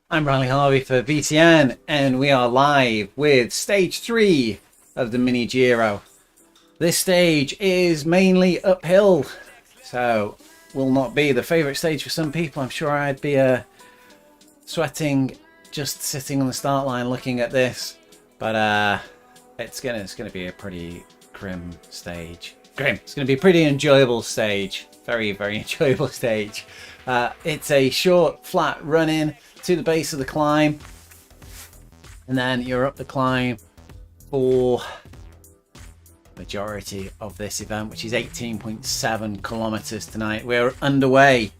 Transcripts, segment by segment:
I'm Riley Harvey for VTN, and we are live with stage 3 of the mini Giro. This stage is mainly uphill, so will not be the favourite stage for some people. I'm sure I'd be sweating just sitting on the start line looking at this, but it's gonna be a pretty grim stage. It's gonna be a pretty enjoyable stage. Very enjoyable stage. It's a short, flat run-in to the base of the climb, and then you're up the climb for the majority of this event, which is 18.7 kilometers tonight. We're underway,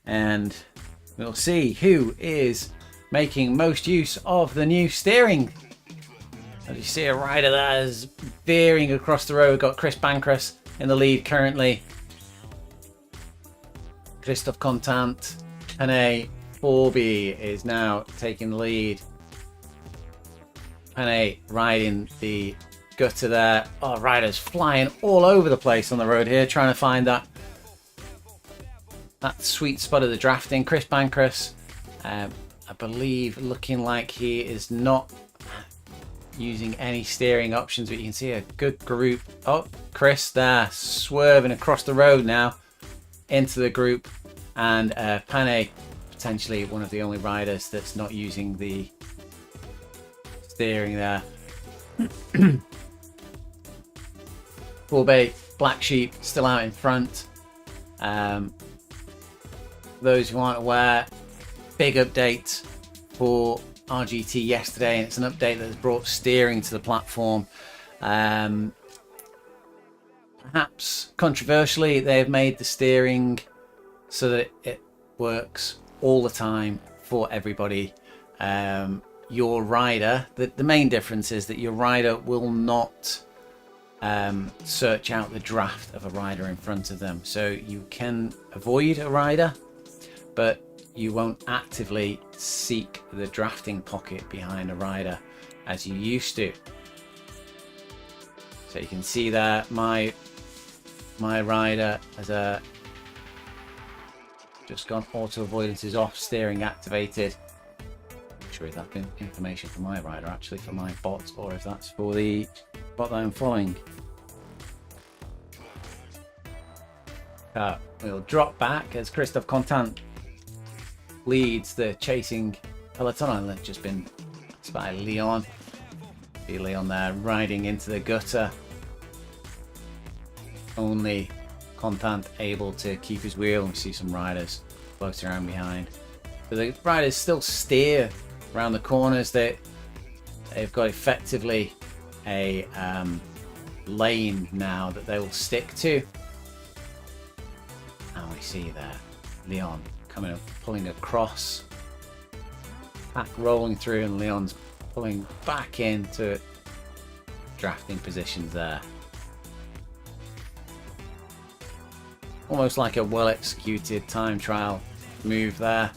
and we'll see who is making most use of the new steering. As you see, a rider that is veering across the road. We've got Chris Bancross in the lead currently. Christophe Contant, Panay Forby is now taking the lead. Panay riding the gutter there. Oh, riders flying all over the place on the road here, trying to find that sweet spot of the drafting. Chris Bancross, I believe, looking like he is not using any steering options, but you can see a good group. Oh, Chris there swerving across the road now into the group, and Panay potentially one of the only riders that's not using the steering there. Forby, Black Sheep still out in front. Those who aren't aware, big update for RGT yesterday, and it's an update that has brought steering to the platform. Perhaps controversially, they've made the steering so that it works all the time for everybody. Your rider, the main difference is that your rider will not search out the draft of a rider in front of them. So you can avoid a rider, but you won't actively seek the drafting pocket behind a rider as you used to. So you can see there, my rider has just gone auto avoidance is off, steering activated. I'm sure if that's been information for my rider, actually for my bot, or if that's for the bot that I'm following. We'll drop back as Christophe Contant leads the chasing peloton, and they've just been passed by Leon. See Leon there riding into the gutter. Only Contant able to keep his wheel, and we see some riders floating around behind. So the riders still steer around the corners. They've got effectively a lane now that they will stick to. And we see there Leon coming up, pulling across, back rolling through, and Leon's pulling back into drafting positions there. Almost like a well executed time trial move there.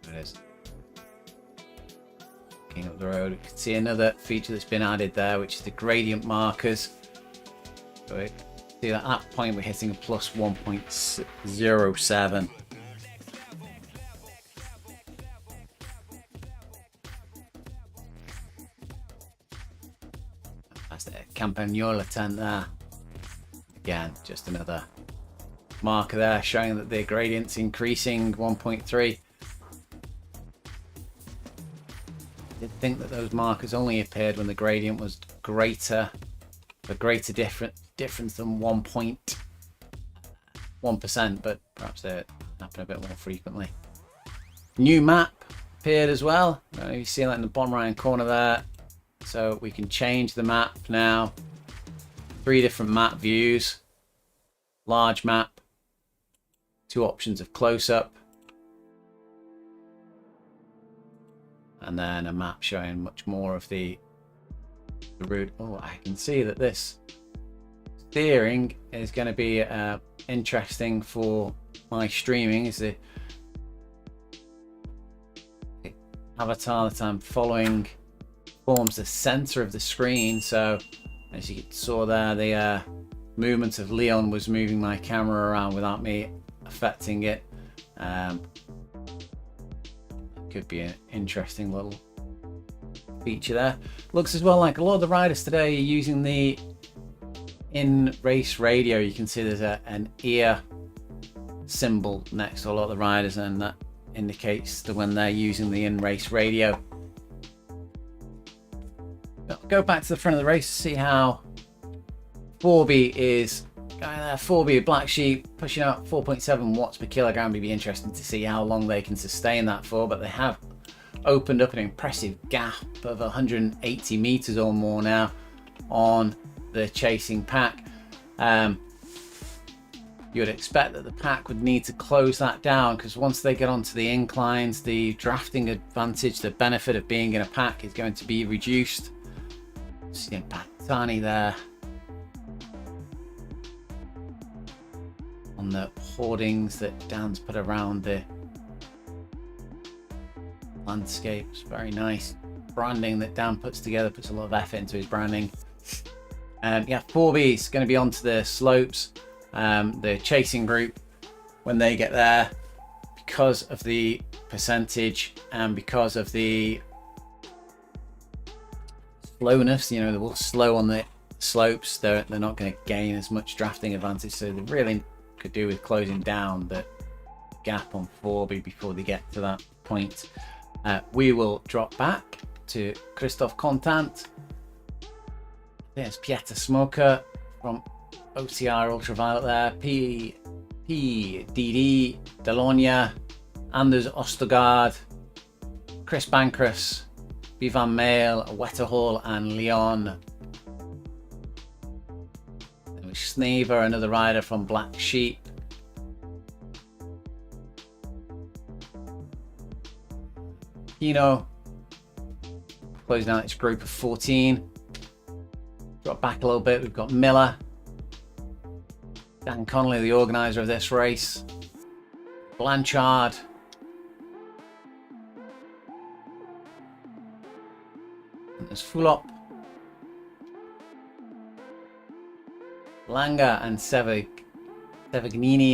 There it is. Looking up the road, you can see another feature that's been added there, which is the gradient markers. So we see that at that point we're hitting a plus 1.07. That's the Campagnola tent there. Again, just another marker there showing that the gradient's increasing 1.3. I did think that those markers only appeared when the gradient was greater, a greater difference than 1.1%, but perhaps they happen a bit more frequently. New map appeared as well. You see that in the bottom right hand corner there. So we can change the map now. 3 different map views. Large map. 2 options of close-up. And then a map showing much more of the route. Oh, I can see that this steering is going to be interesting for my streaming. Is the avatar that I'm following forms the center of the screen. So as you saw there, the movement of Leon was moving my camera around without me affecting it. Could be an interesting little feature there. Looks as well like a lot of the riders today are using the in-race radio. You can see there's an ear symbol next to a lot of the riders, and that indicates that when they're using the in-race radio. I'll go back to the front of the race to see how Forby is going there. Forby, Black Sheep, pushing out 4.7 watts per kilogram. It'd be interesting to see how long they can sustain that for, but they have opened up an impressive gap of 180 meters or more now on the chasing pack. You would expect that the pack would need to close that down, because once they get onto the inclines, the drafting advantage, the benefit of being in a pack, is going to be reduced. See Patani there on the hoardings that Dan's put around the landscapes. Very nice branding that Dan puts together, puts a lot of effort into his branding. Yeah, 4B is going to be onto the slopes. The chasing group, when they get there, because of the percentage and because of the slowness, you know, they will slow on the slopes, they're not going to gain as much drafting advantage, so they really could do with closing down the gap on 4B before they get to that point. We will drop back to Christophe Contant. There's Pieter Smoker from OCR Ultraviolet there, PDD, Delonia, Anders Ostergaard, Chris Bancroft, Bivan Mail, Wetterhall and Leon. Sneaver, another rider from Black Sheep. Pino, closing out its group of 14. Drop back a little bit, we've got Miller, Dan Connolly, the organizer of this race, Blanchard, and there's Fulop, Langa and Sevignini.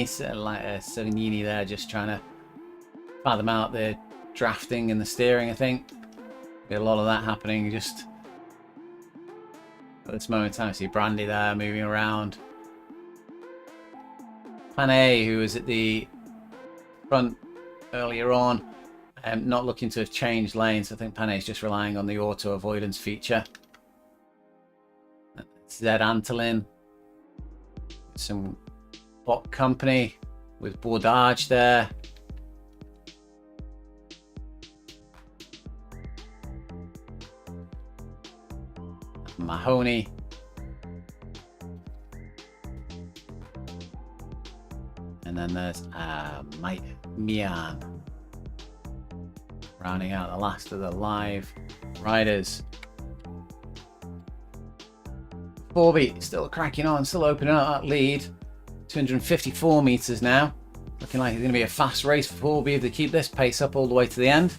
Sevignini there, just trying to fathom out the drafting and the steering. I think a lot of that happening just at this moment in time. I see Brandy there moving around. Panay, who was at the front earlier on, not looking to have changed lanes. I think Panay is just relying on the auto avoidance feature. Zed Antolin, some bot company with Bourdage there. Mahoney. And then there's Mike Mian, rounding out the last of the live riders. Forby still cracking on, still opening up that lead. 254 meters now. Looking like it's going to be a fast race for Forby if they keep this pace up all the way to the end.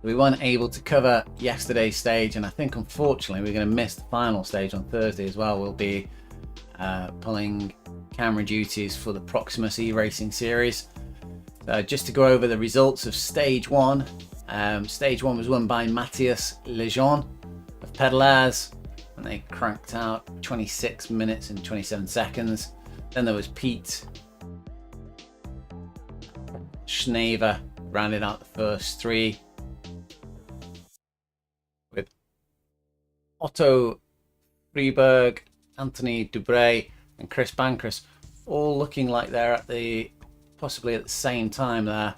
We weren't able to cover yesterday's stage, and I think unfortunately we're going to miss the final stage on Thursday as well. We'll be pulling camera duties for the Proximus e-racing series. Just to go over the results of stage one. Stage one was won by Matthias Lejean of Pedalaz, and they cranked out 26 minutes and 27 seconds. Then there was Pete Schnever rounded out the first three, with Otto Freeberg, Anthony Dubray and Chris Bancroft all looking like they're at the possibly at the same time there.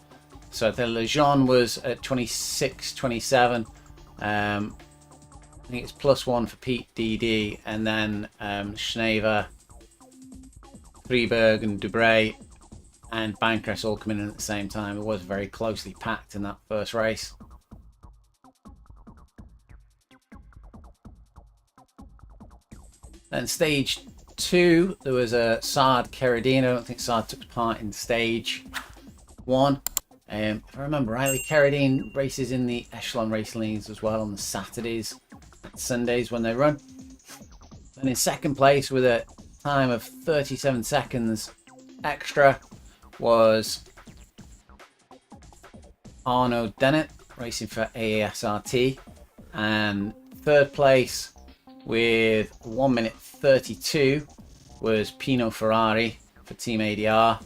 So the Lejean was at 26-27. I think it's +1 for Pete DD, and then Schnever, Freeberg and Dubray and Bancroft all coming in at the same time. It was very closely packed in that first race. Then stage two, there was a Saad Keradine. I don't think Saad took part in stage one. If I remember rightly, Carradine races in the Echelon Racing Leagues as well on the Saturdays and Sundays when they run. And in second place with a time of 37 seconds extra was Arno Dennett racing for AASRT, and third place with 1 minute 32 was Pino Ferrari for Team ADR,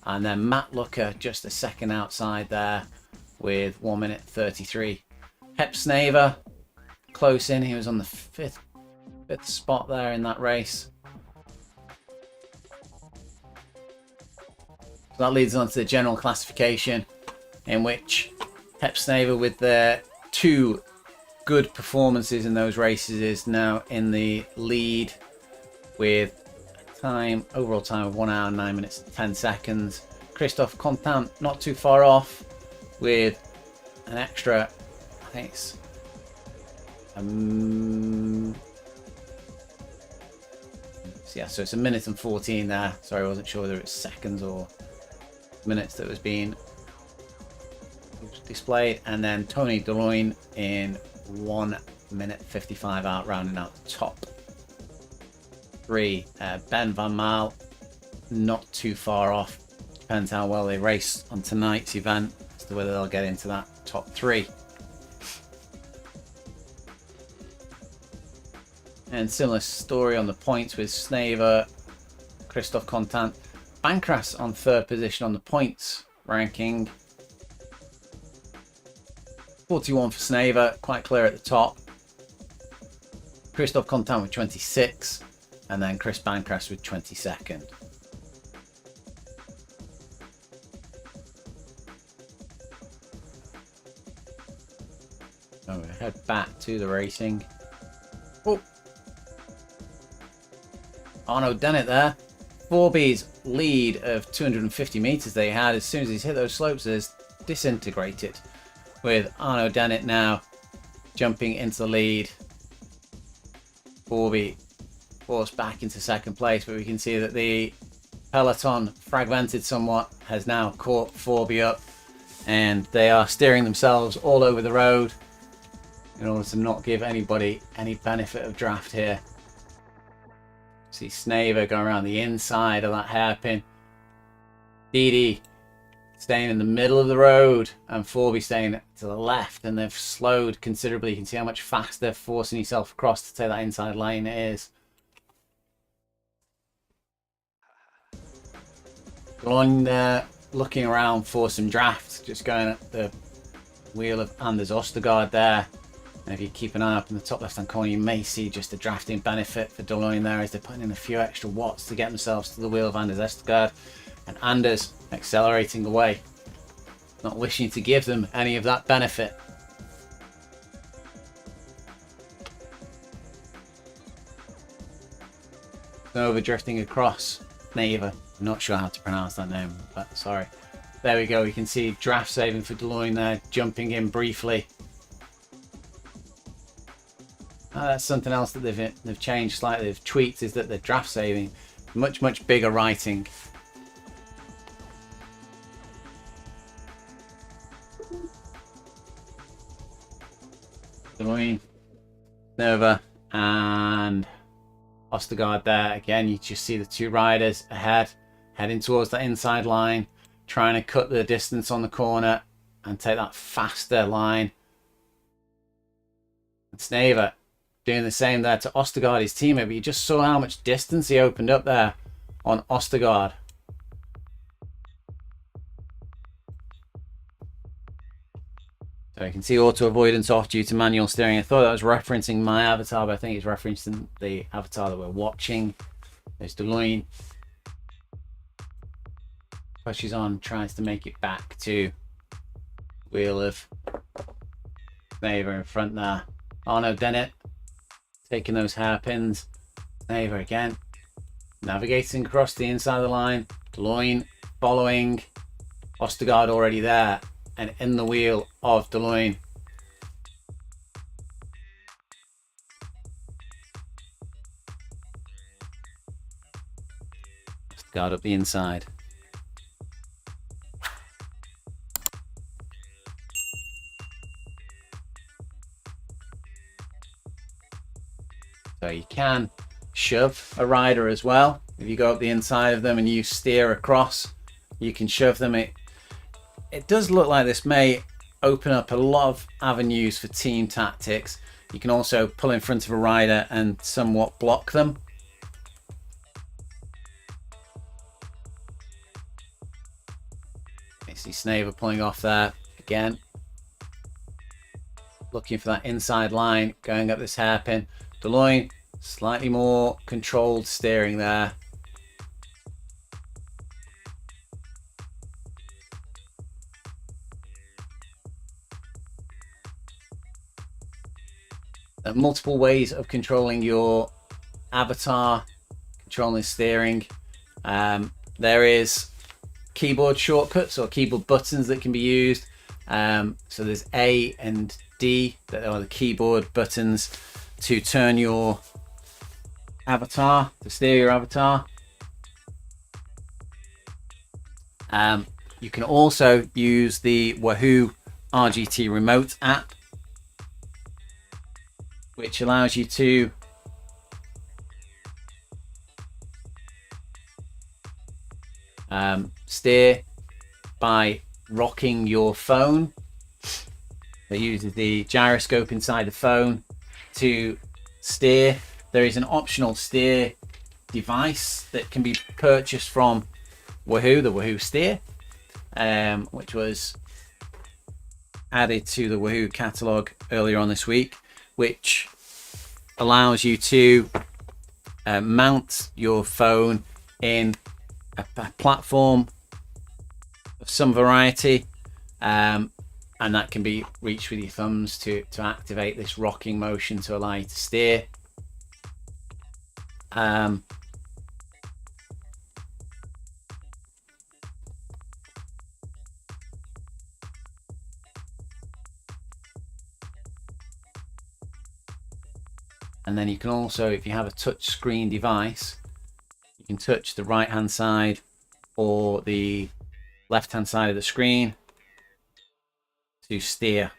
and then Matt Looker just a second outside there with 1 minute 33. Hep Snaver close in, he was on the fifth spot there in that race. So that leads on to the general classification, in which Hep Snaver, with their 2 good performances in those races, is now in the lead with a overall time of 1 hour 9 minutes 10 seconds. Christophe Contant not too far off with an extra, I think it's yeah, so it's 1 minute and 14 there. Sorry, I wasn't sure whether it's seconds or minutes that was being displayed. And then Tony Deloigne in 1 minute 55 out, rounding out the top 3. Ben Van Maal not too far off. Depends how well they race on tonight's event as to whether they'll get into that top 3. And similar story on the points with Snaver, Christophe Contant. Bancras on 3rd position on the points ranking. 41 for Snaver, quite clear at the top. Christophe Contant with 26, and then Chris Bancras with 22nd. So we head back to the racing. Oh, Arno Dennett there. Forby's lead of 250 meters they had, as soon as he's hit those slopes, has disintegrated, with Arno Dennett now jumping into the lead. Forby forced back into second place, but we can see that the peloton, fragmented somewhat, has now caught Forby up, and they are steering themselves all over the road in order to not give anybody any benefit of draft here. See Snaver going around the inside of that hairpin. Didi staying in the middle of the road, and Forby staying to the left, and they've slowed considerably. You can see how much faster forcing yourself across to take that inside line is. Going there, looking around for some drafts, just going at the wheel of Anders Ostergaard there. And if you keep an eye up in the top left hand corner, you may see just a drafting benefit for Deloigne there, as they're putting in a few extra watts to get themselves to the wheel of Anders Ostergaard. And Anders accelerating away, not wishing to give them any of that benefit. Nova drifting across Neva. I'm not sure how to pronounce that name, but sorry. There we go. We can see draft saving for Deloigne there, jumping in briefly. That's something else that they've changed slightly, they've tweaked, is that the draft saving, much bigger writing. Deloigne, Nova and Ostergaard there. Again, you just see the 2 riders ahead, heading towards that inside line, trying to cut the distance on the corner and take that faster line. And Snaver doing the same there to Ostergaard, his teammate, but you just saw how much distance he opened up there on Ostergaard. So you can see auto avoidance off due to manual steering. I thought that was referencing my avatar, but I think it's referencing the avatar that we're watching. There's Deloigne. Pushes on, tries to make it back to wheel of Snaver in front there. Arno Dennett taking those hairpins. Snaver again, navigating across the inside of the line. Deloigne following. Ostergaard already there and in the wheel of Deloigne. Ostergaard up the inside. So you can shove a rider as well. If you go up the inside of them and you steer across, you can shove them. It does look like this may open up a lot of avenues for team tactics. You can also pull in front of a rider and somewhat block them. You see Snaver pulling off there again, looking for that inside line, going up this hairpin. DeLoyne, slightly more controlled steering there. There are multiple ways of controlling your avatar, controlling steering. There is keyboard shortcuts or keyboard buttons that can be used. So there's A and D that are the keyboard buttons to turn your avatar, to steer your avatar. You can also use the Wahoo RGT remote app, which allows you to steer by rocking your phone. It uses the gyroscope inside the phone to steer. There is an optional steer device that can be purchased from Wahoo, the Wahoo Steer, which was added to the Wahoo catalog earlier on this week, which allows you to mount your phone in a platform of some variety, and that can be reached with your thumbs to activate this rocking motion to allow you to steer. And then you can also, if you have a touch screen device, you can touch the right hand side or the left hand side of the screen to steer.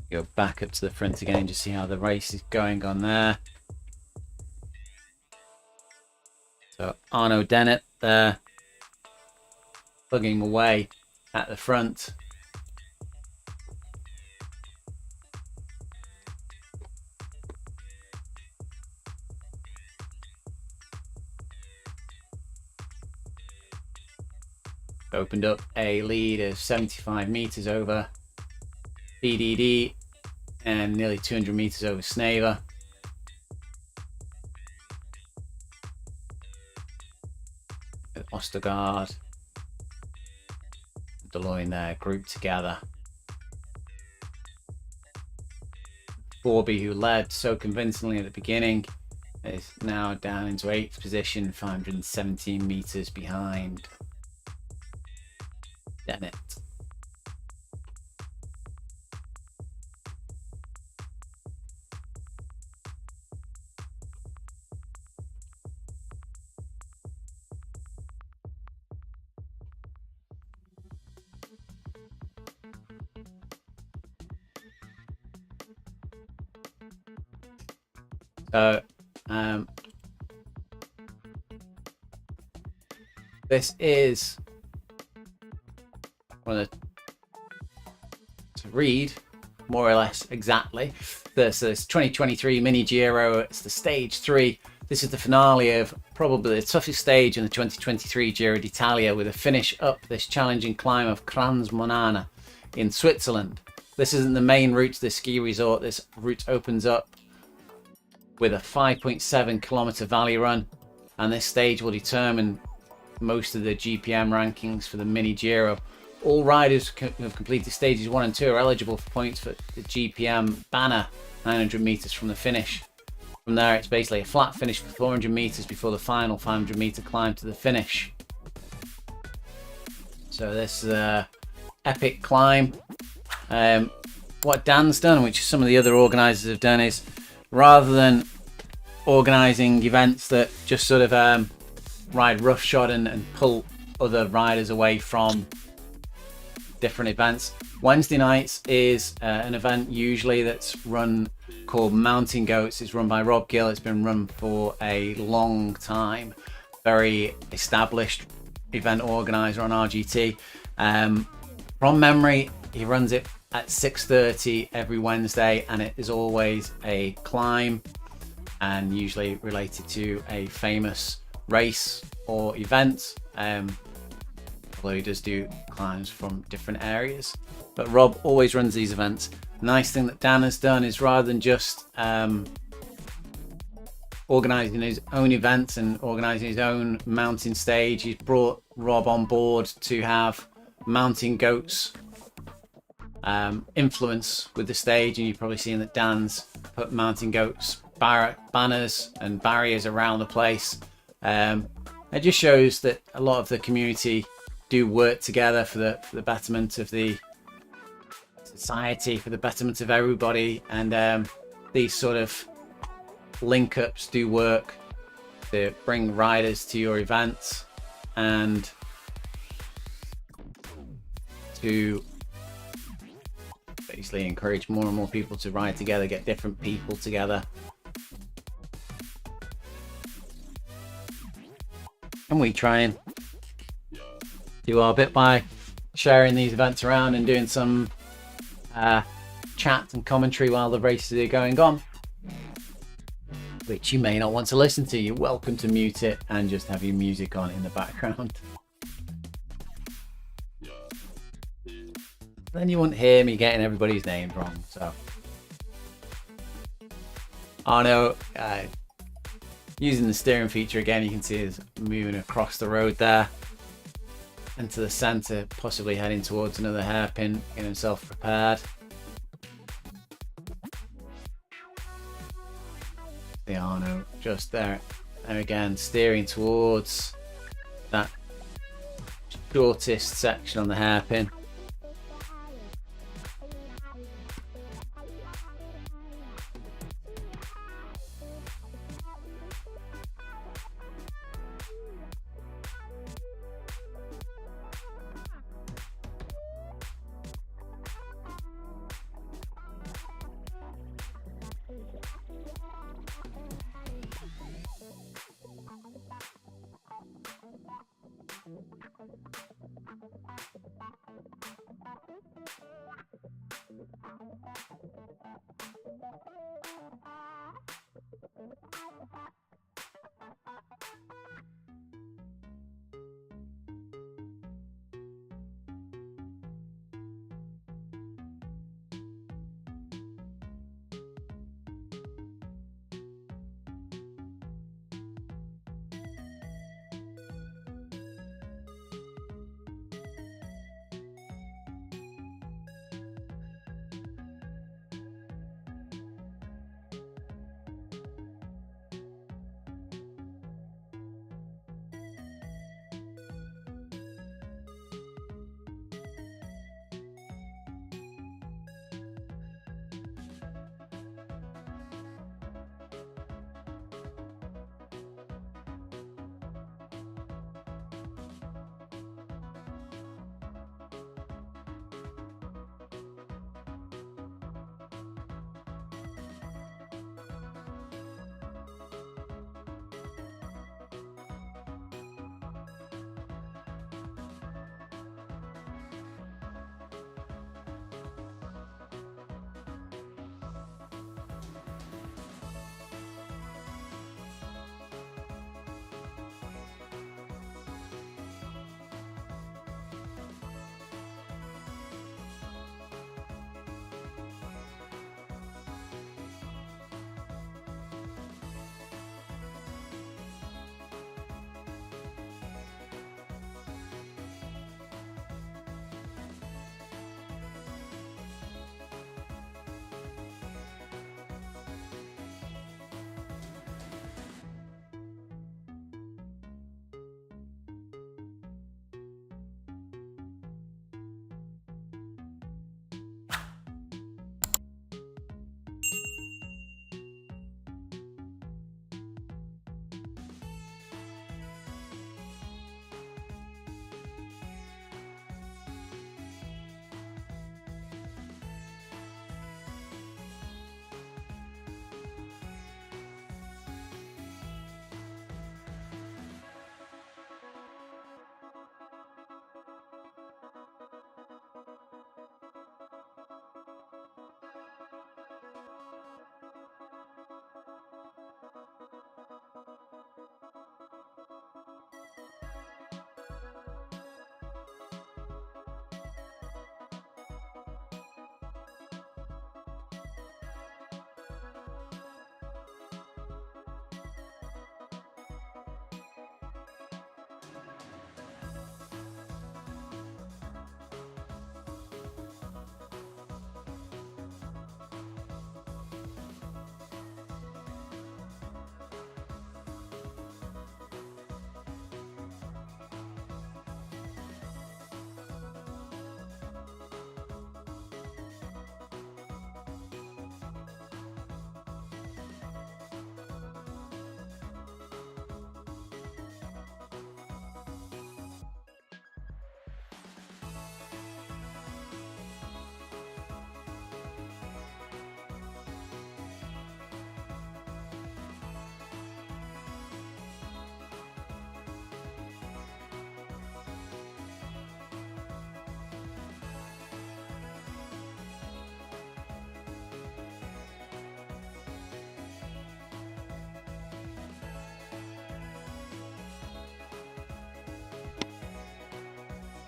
Go back up to the front again to see how the race is going on there. So Arno Dennett there, plugging away at the front. Opened up a lead of 75 meters over BDD and nearly 200 meters over Snaver. Ostergaard, DeLoyne there grouped together. Borby, who led so convincingly at the beginning, is now down into 8th position, 517 meters behind Dennett. So this is to read more or less exactly. This is 2023 Mini Giro. It's the stage 3. This is the finale of probably the toughest stage in the 2023 Giro d'Italia, with a finish up this challenging climb of Crans Monana in Switzerland. This isn't the main route to the ski resort. This route opens up with a 5.7 kilometer valley run, and this stage will determine most of the GPM rankings for the Mini Giro. All riders who have completed stages 1 and 2 are eligible for points for the GPM banner 900 meters from the finish. From there, it's basically a flat finish for 400 meters before the final 500 meter climb to the finish. So this epic climb. What Dan's done, which some of the other organisers have done, is rather than organising events that just sort of ride roughshod and pull other riders away from different events. Wednesday nights is an event usually that's run called Mountain Goats. It's run by Rob Gill. It's been run for a long time. Very established event organizer on RGT. From memory, he runs it at 6:30 every Wednesday, and it is always a climb and usually related to a famous race or event. Although he does do climbs from different areas. But Rob always runs these events. The nice thing that Dan has done is, rather than just organising his own events and organising his own mountain stage, he's brought Rob on board to have Mountain Goats influence with the stage. And you've probably seen that Dan's put Mountain Goats banners and barriers around the place. It just shows that a lot of the community do work together for the betterment of the society, for the betterment of everybody, and these sort of link ups do work to bring riders to your events and to basically encourage more and more people to ride together, get different people together. And we try and do our bit by sharing these events around and doing some chat and commentary while the races are going on, which you may not want to listen to. You're welcome to mute it and just have your music on in the background. Then you won't hear me getting everybody's names wrong. So, oh no, using the steering feature again, you can see it's moving across the road there into the centre, possibly heading towards another hairpin, getting himself prepared. The Arno just there again, steering towards that shortest section on the hairpin.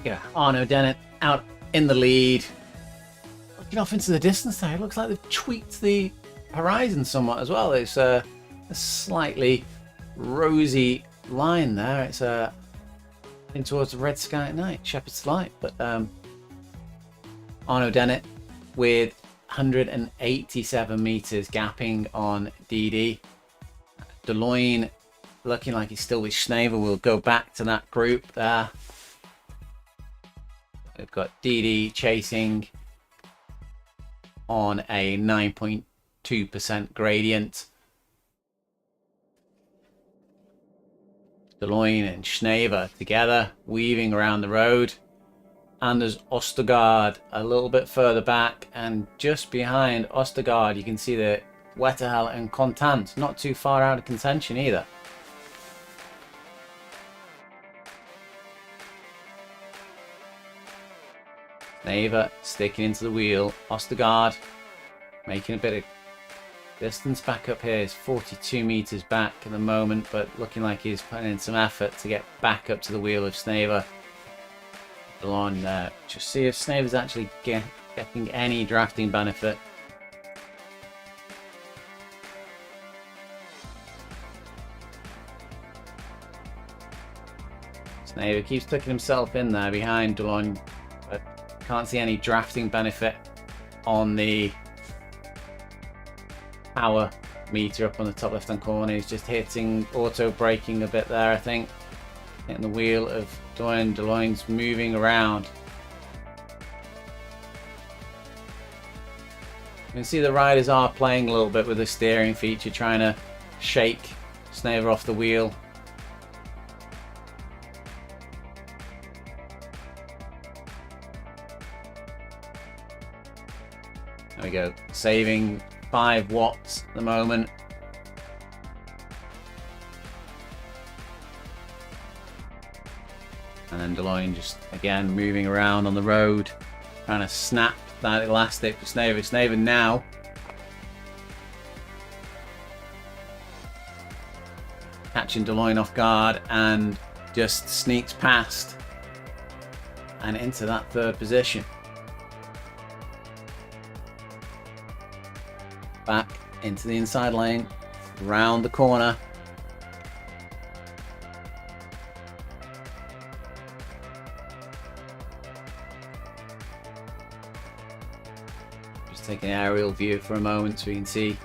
Yeah, Arno Dennett out in the lead. Looking off into the distance there, it looks like they've tweaked the horizon somewhat as well. It's a slightly rosy line there. It's in towards the red sky at night, Shepherd's Light. But Arno Dennett with 187 meters gapping on DD. DeLoyne looking like he's still with Schneever. We'll go back to that group there. We've got DD chasing on a 9.2% gradient. DeLoyne and Schneever together, weaving around the road. And there's Ostergaard a little bit further back, and just behind Ostergaard you can see the Wetterhall and Contant, not too far out of contention either. Schneever sticking into the wheel. Ostergaard making a bit of distance back up here. He's 42 meters back at the moment, but looking like he's putting in some effort to get back up to the wheel of Schneever. On there, just see if Schneever's actually getting any drafting benefit. Schneever keeps tucking himself in there behind DeLoyne, but can't see any drafting benefit on the power meter up on the top left hand corner. He's just hitting auto braking a bit there, I think. Hitting the wheel of DeLoyne. DeLoyne's moving around. You can see the riders are playing a little bit with the steering feature, trying to shake Schneever off the wheel. There we go, saving 5 watts at the moment. And then DeLoyne just again moving around on the road, trying to snap that elastic for Schneever. Schneever now catching DeLoyne off guard and just sneaks past and into that 3rd position. Back into the inside lane, round the corner. Just take an aerial view for a moment so we can see,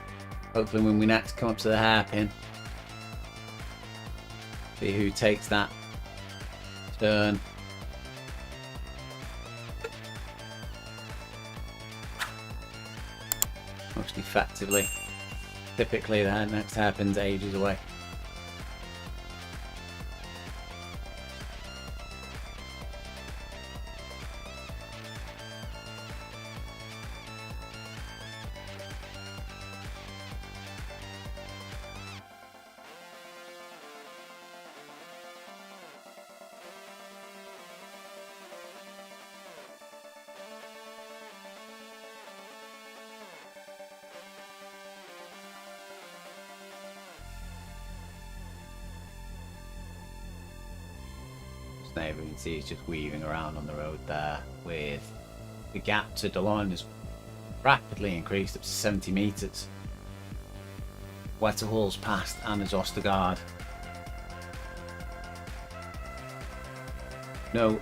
hopefully when we next come up to the hairpin, see who takes that turn. Most effectively. Typically the next hairpin's ages away. You can see he's just weaving around on the road there, with the gap to DeLoyne has rapidly increased up to 70 meters. Wetterhall's passed and there's Ostergaard. No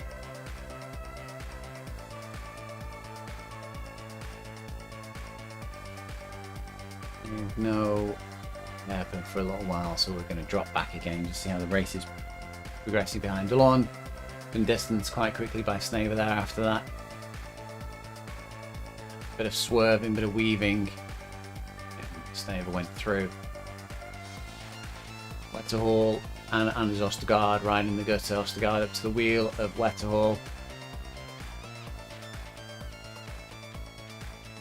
hairpin for a little while, so we're going to drop back again to see how the race is progressing behind DeLoyne. Been distanced quite quickly by Schneever there after that. Bit of swerving, bit of weaving. Schneever went through. Wetterhall and Anders Ostergaard riding the gutter. Ostergaard up to the wheel of Wetterhall.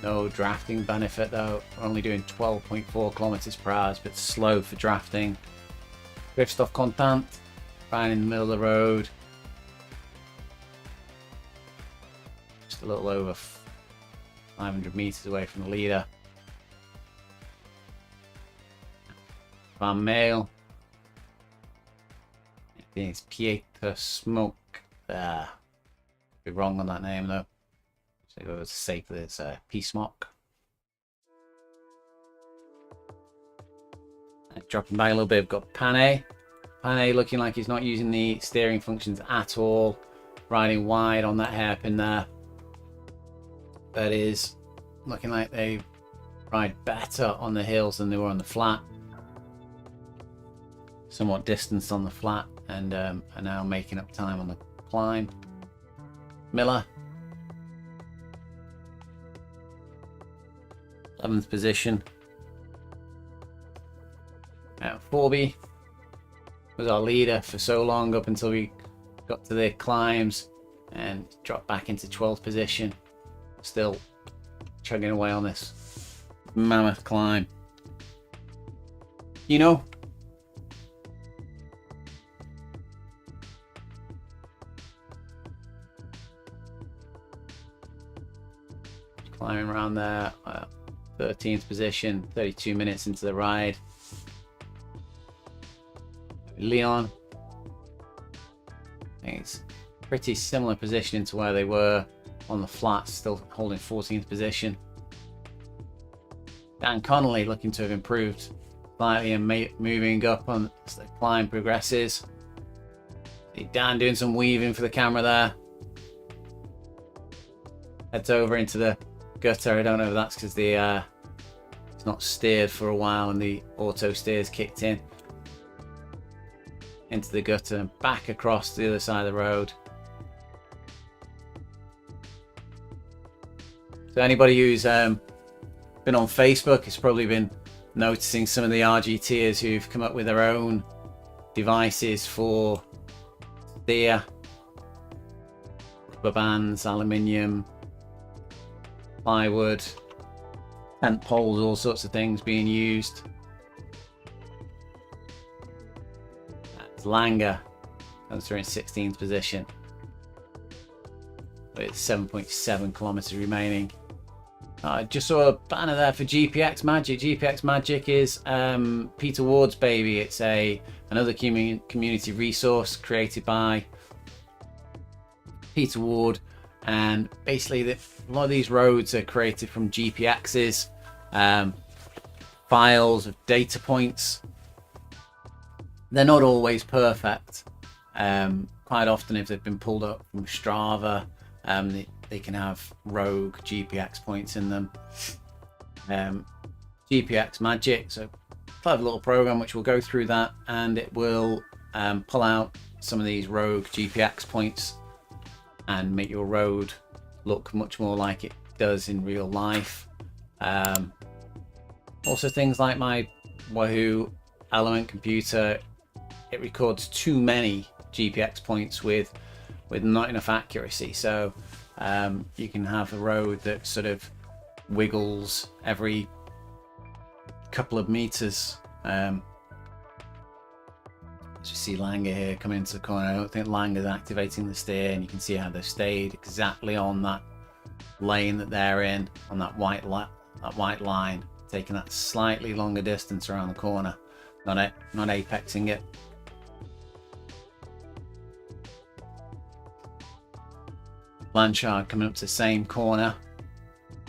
No drafting benefit though. We're only doing 12.4 kilometers per hour, but slow for drafting. Christophe Contant riding in the middle of the road. Just a little over 500 meters away from the leader. Van Meel. It's Pieter Smoke there. Be wrong on that name though. So it was safe that it's P-Smock. Dropping back a little bit, we've got Pane. Pane looking like he's not using the steering functions at all. Riding wide on that hairpin there. That is looking like they ride better on the hills than they were on the flat. Somewhat distanced on the flat and are now making up time on the climb. Miller, 11th position. Forby was our leader for so long up until we got to the climbs and dropped back into 12th position. Still chugging away on this mammoth climb. You know, climbing around there, 13th position, 32 minutes into the ride. Leon, I think it's pretty similar positioning to where they were on the flats, still holding 14th position. Dan Connolly looking to have improved slightly and moving up on as the climb progresses. See Dan doing some weaving for the camera there. Heads over into the gutter. I don't know if that's because the it's not steered for a while and the auto steers kicked in. Into the gutter and back across the other side of the road. So anybody who's been on Facebook has probably been noticing some of the RGTers who've come up with their own devices for steer. Rubber bands, aluminium, plywood, tent poles, all sorts of things being used. Langer comes through in 16th position with 7.7 kilometers remaining. I just saw a banner there for GPX Magic. GPX Magic is Peter Ward's baby. It's another community resource created by Peter Ward, and basically a lot of these roads are created from GPXs, files of data points. They're not always perfect. Quite often, if they've been pulled up from Strava, they can have rogue GPX points in them. GPX Magic, so clever little program which will go through that, and it will pull out some of these rogue GPX points and make your road look much more like it does in real life. Also, things like my Wahoo Element computer, it records too many GPX points with not enough accuracy, so you can have a road that sort of wiggles every couple of meters. As you see Langer here coming into the corner, I don't think Langer's activating the steer, and you can see how they've stayed exactly on that lane that they're in, on that white line, taking that slightly longer distance around the corner, not apexing it. Blanchard coming up to the same corner.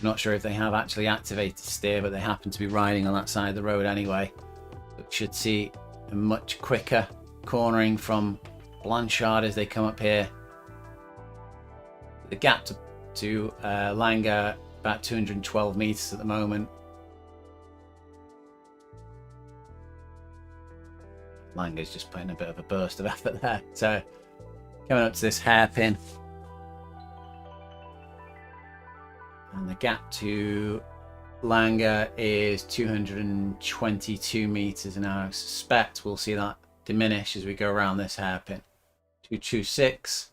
Not sure if they have actually activated steer, but they happen to be riding on that side of the road anyway. But should see a much quicker cornering from Blanchard as they come up here. The gap to Langer about 212 meters at the moment. Langer's just putting a bit of a burst of effort there. So coming up to this hairpin. And the gap to Langer is 222 meters, and I suspect we'll see that diminish as we go around this hairpin. 226,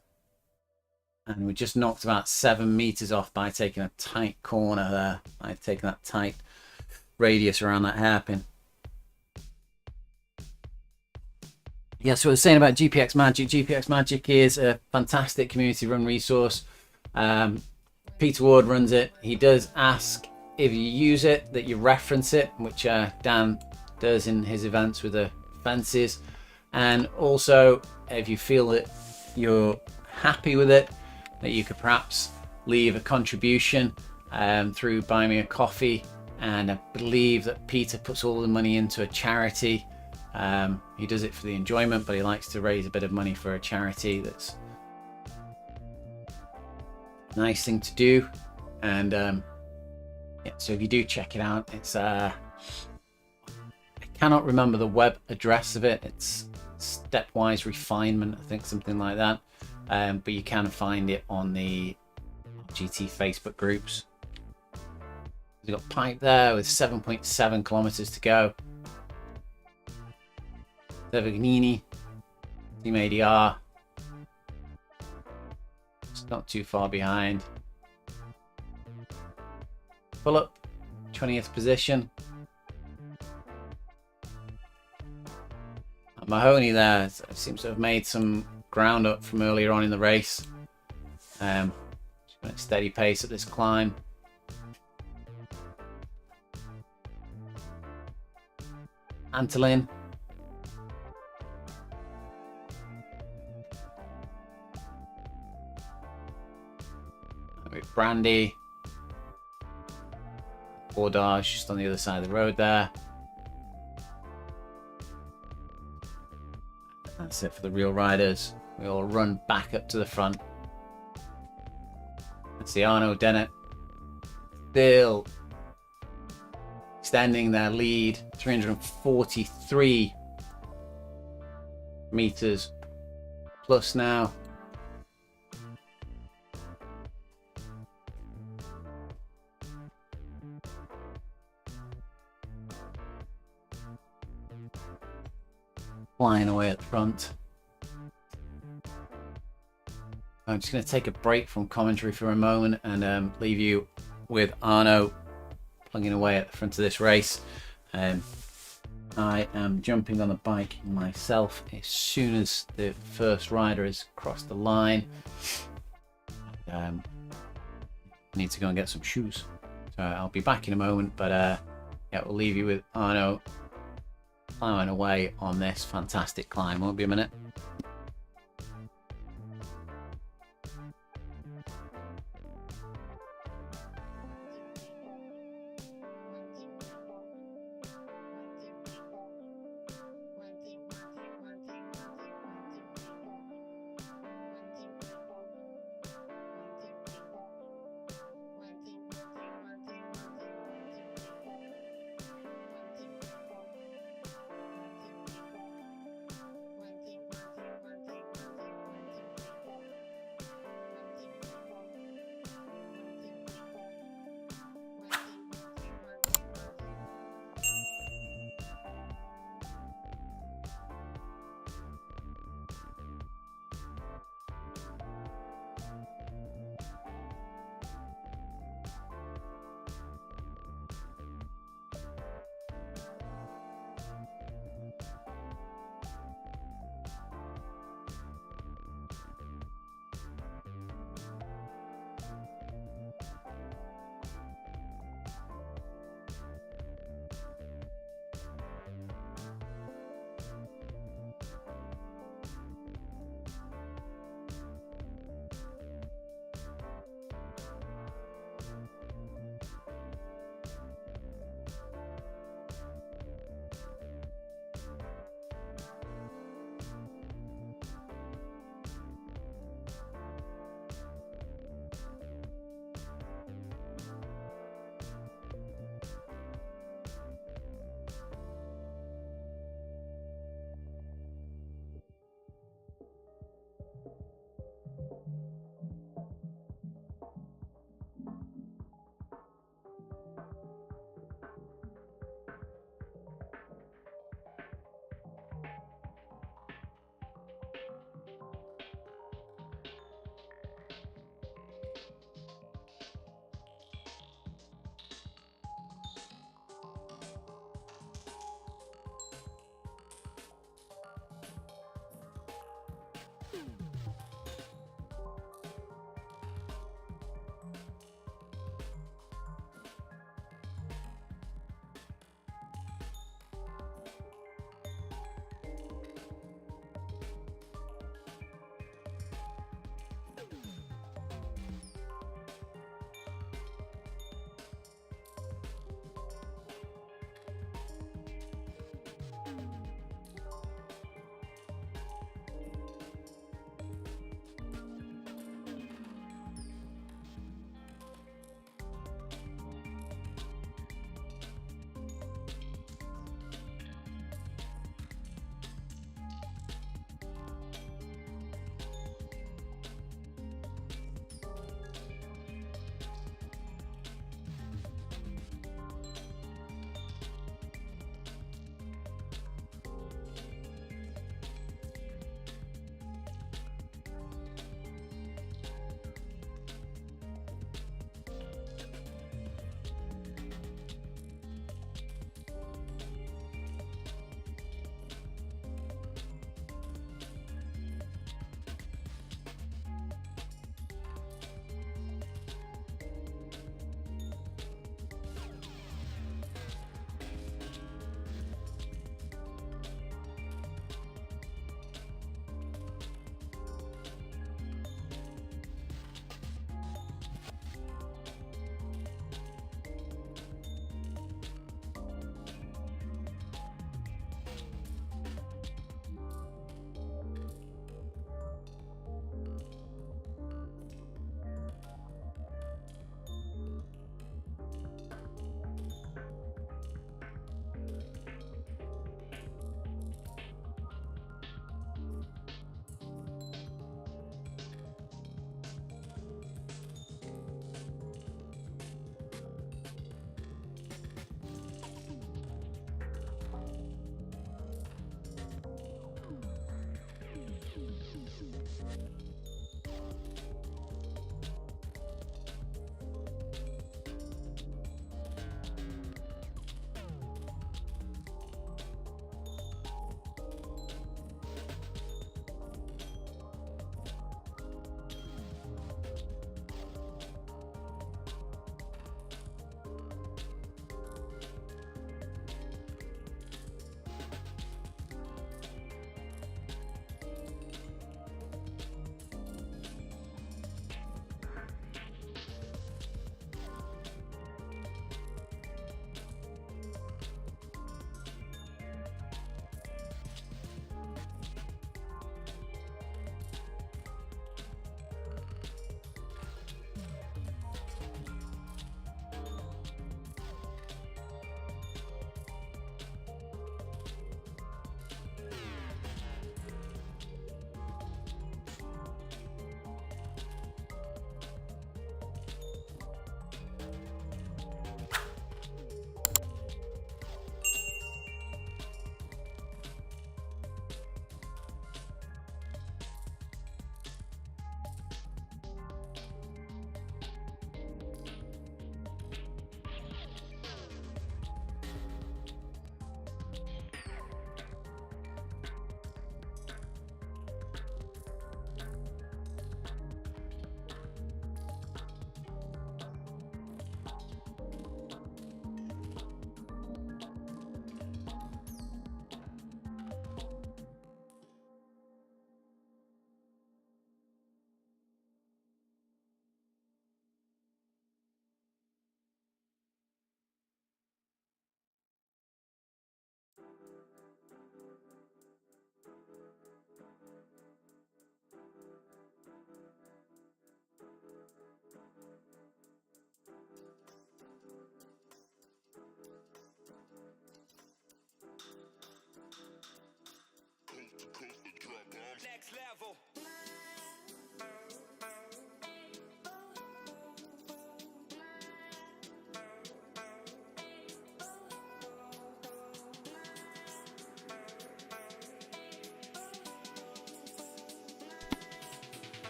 and we just knocked about 7 meters off by taking a tight corner there, by taking that tight radius around that hairpin. Yeah, so what I was saying about GPX Magic. GPX Magic is a fantastic community run resource. Peter Ward runs it. He does ask if you use it that you reference it, which Dan does in his events with the fences. And also, if you feel that you're happy with it, that you could perhaps leave a contribution through Buy Me a Coffee, and I believe that Peter puts all the money into a charity. He does it for the enjoyment, but he likes to raise a bit of money for a charity. That's a nice thing to do. And yeah, so if you do check it out, it's I cannot remember the web address of it. It's Stepwise Refinement, I think, something like that. But you can find it on the GT Facebook groups. We've got Pipe there with 7.7 kilometers to go. Severgnini, Team ADR. It's not too far behind. Pull up, 20th position. Mahoney there seems to have made some ground up from earlier on in the race. Just going at steady pace at this climb. Antolin. With Brandy. Bordage just on the other side of the road there. That's it for the real riders. We all run back up to the front. That's the Arno Dennett. Still extending their lead. 343 meters plus now. Flying away at the front. I'm just going to take a break from commentary for a moment and leave you with Arno plugging away at the front of this race. I am jumping on the bike myself as soon as the first rider has crossed the line. I need to go and get some shoes. So I'll be back in a moment, but yeah, we'll leave you with Arno plowing away on this fantastic climb. Won't be a minute.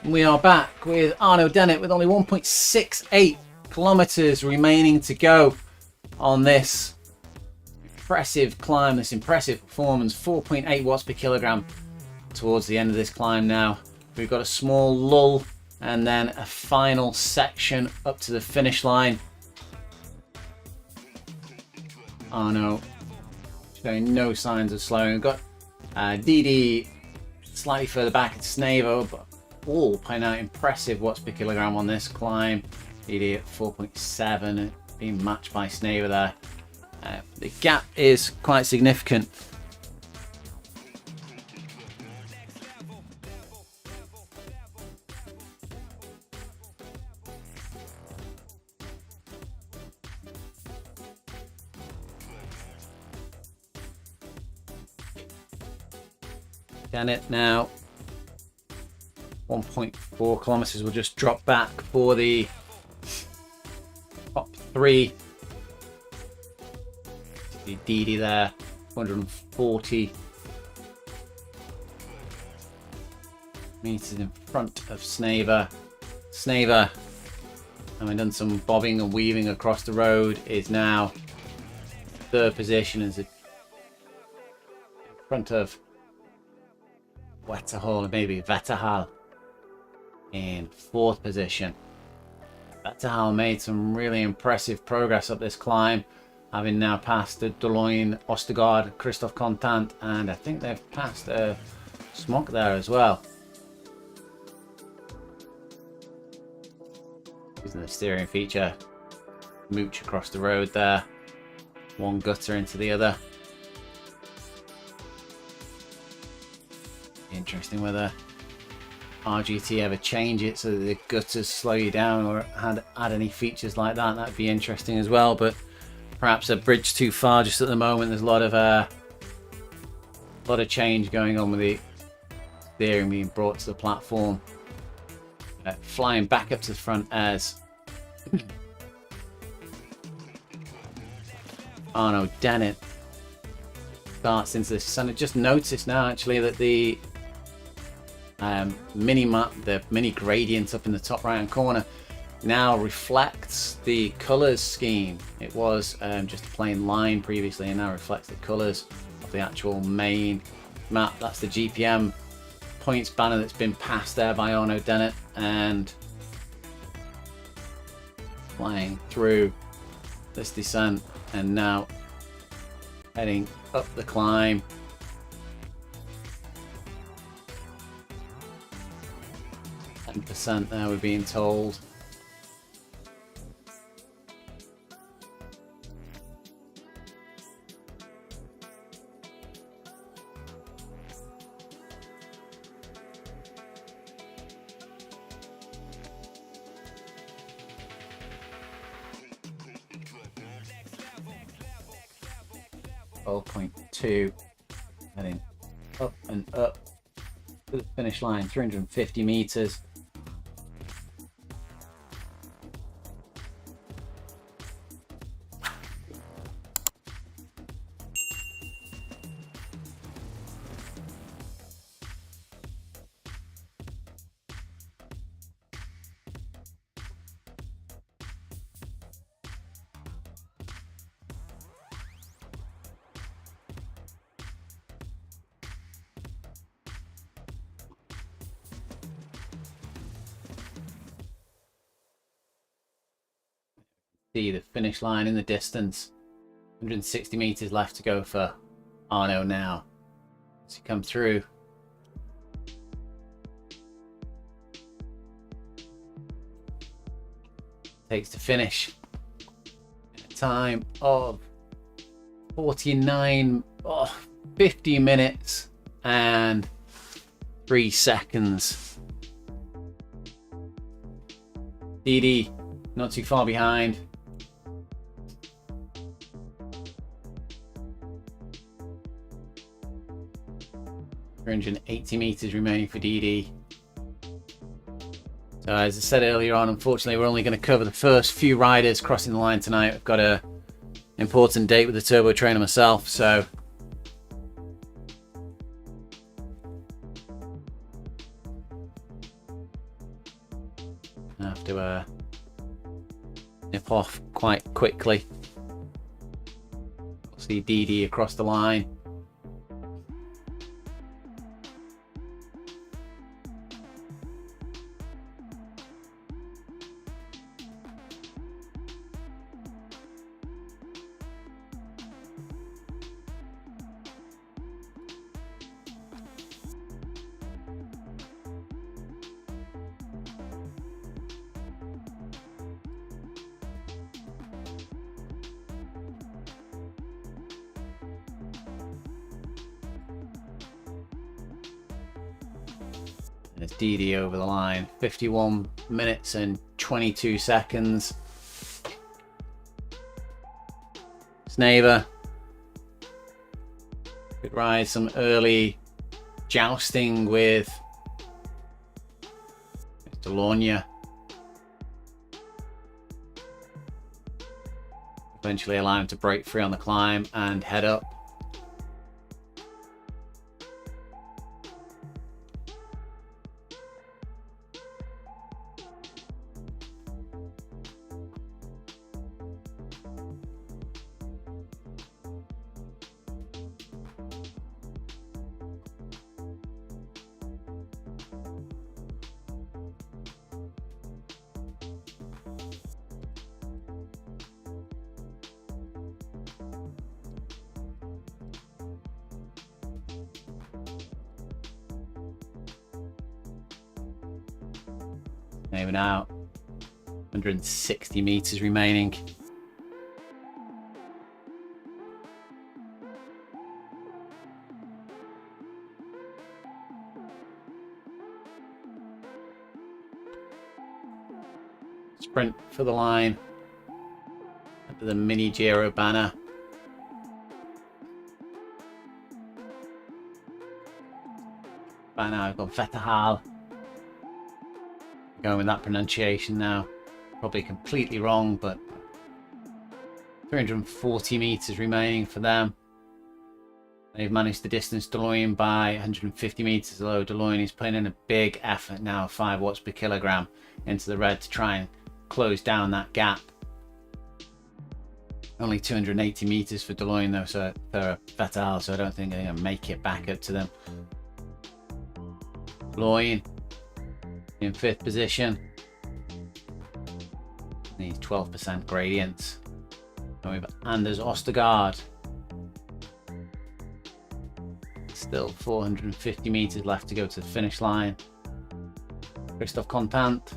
We are back with Arno Dennett with only 1.68 kilometers remaining to go on this impressive climb, this impressive performance. 4.8 watts per kilogram towards the end of this climb now. We've got a small lull and then a final section up to the finish line. Arno showing no signs of slowing. We've got Didi slightly further back at Snavo, but all putting out impressive watts per kilogram on this climb. Didi at 4.7, being matched by Snavo there. The gap is quite significant. Dennett now 1.4 kilometers will just drop back for the top three. Didi there, 140 meters in front of Snavo. Snavo, having done some bobbing and weaving across the road, is now third position as in front of Wetterhall, maybe Vetterhall in fourth position. Vetterhall made some really impressive progress up this climb, having now passed the Doloin, Ostergaard, Christoph Contant, and I think they've passed Smok there as well. Using the steering feature, mooch across the road there, one gutter into the other. Interesting whether RGT ever change it so that the gutters slow you down or add any features like that. That'd be interesting as well, but perhaps a bridge too far just at the moment. There's a lot of change going on with the steering being brought to the platform. Flying back up to the front as Arno Dennett starts into this. And I just noticed now actually that the mini gradient up in the top right hand corner now reflects the colors scheme. It was just a plain line previously, and now reflects the colors of the actual main map. That's the GPM points banner that's been passed there by Arno Dennett, and flying through this descent and now heading up the climb. % there, we're being told. .2, heading up and up to the finish line, 350 meters. See the finish line in the distance. 160 meters left to go for Arno now as he comes through. Takes to finish in a time of 50 minutes and 3 seconds. Didi not too far behind. 380 meters remaining for DD. So as I said earlier on, unfortunately we're only going to cover the first few riders crossing the line tonight. I've got a important date with the turbo trainer myself, so I have to nip off quite quickly. We'll see DD across the line. There's DD over the line, 51 minutes and 22 seconds. Snaver could ride some early jousting with Delornia. Eventually allow him to break free on the climb and head up. Even out, 160 meters remaining. Sprint for the line under the mini Giro banner. By now I've got Vetahal. Going with that pronunciation now, probably completely wrong, but 340 meters remaining for them. They've managed to distance DeLorean by 150 meters, although DeLorean is putting in a big effort now, 5 watts per kilogram into the red to try and close down that gap. Only 280 meters for DeLorean though, so for Vettel, so I don't think they're going to make it back up to them. DeLorean in 5th position. These 12% gradients. And we've Anders Ostergaard. Still 450 meters left to go to the finish line. Christophe Contant.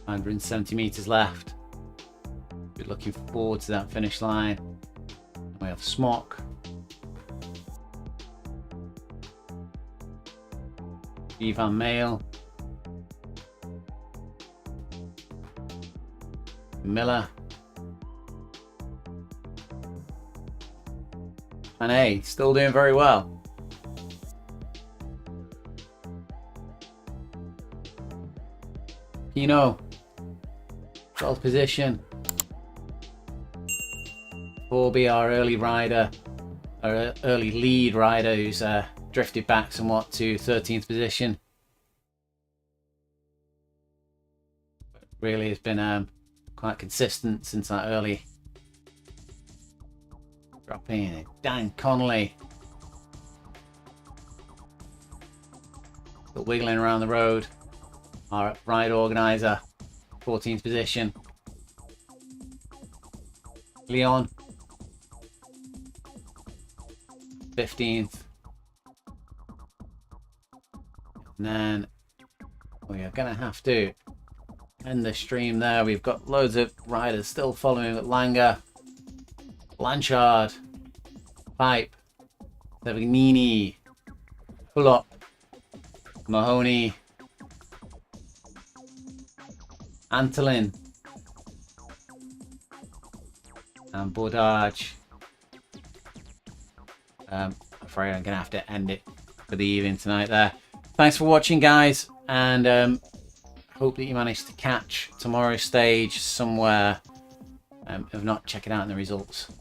170 meters left. We're looking forward to that finish line. And we have Smock. Ivan Mail, Miller, and A still doing very well. Pino, 12th position. Corby, our early rider, our early lead rider, who's drifted back somewhat to 13th position. But really has been quite consistent since that early drop in. Dan Connolly still wiggling around the road. Our ride organizer, 14th position. Leon, 15th. And then we are going to have to end the stream there. We've got loads of riders still following with Langer, Blanchard, Pipe, Sevignini, Fulop, Mahoney, Antolin, and Bordage. I'm afraid I'm going to have to end it for the evening tonight there. Thanks for watching, guys, and hope that you managed to catch tomorrow's stage somewhere. If not, check it out in the results.